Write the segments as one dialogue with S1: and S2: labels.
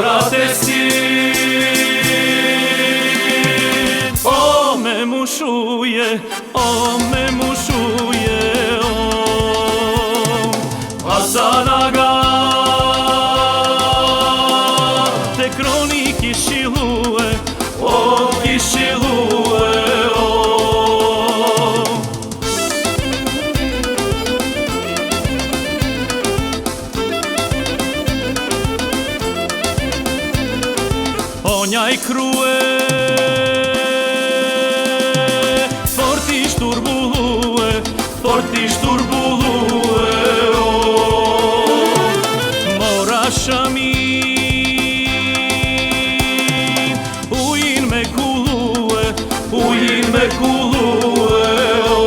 S1: morat e sin. O me mushuje, o me mushuje, o Hasan Aga te kroni kishilue, o kishilue, o Onja i krue, fort i shturbulue, fort i shturbulue, o mora shamin, ujin me kullue, ujin me kullue, o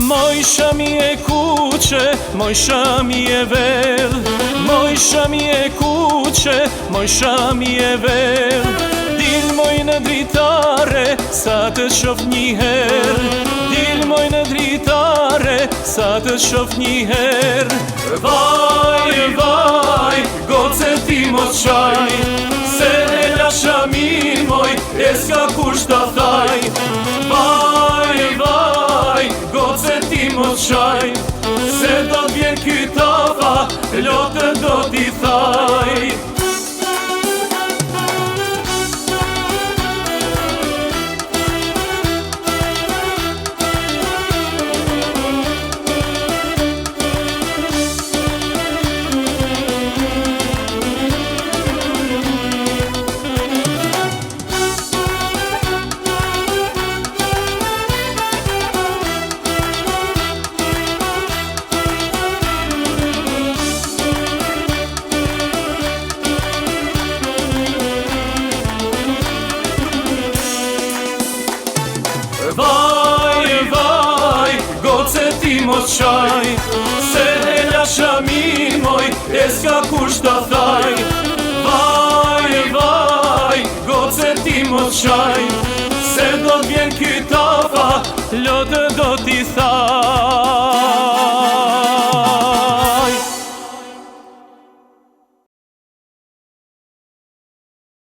S1: Moj shami e kuqe, moj shami e vel, moj shami e kuqe, moj shami e vel. Dil moj në dritare, sa të shof njëher, dil moj në dritare, sa të shof njëher. Vaj, vaj, goce ti mos qaj, se e la shamin moj, e s'ka kush ta thaj. Vaj, vaj, goce ti mos qaj, se do t'vjen ky tafa, lotën do t'i thaj. Vaj, vaj, goce ti mos qaj, se e la shamin moj, e s'ka kush ta thaj. Vaj, vaj, goce ti mos qaj, se do t'vjen ky tafa, lotë do t'i thaj.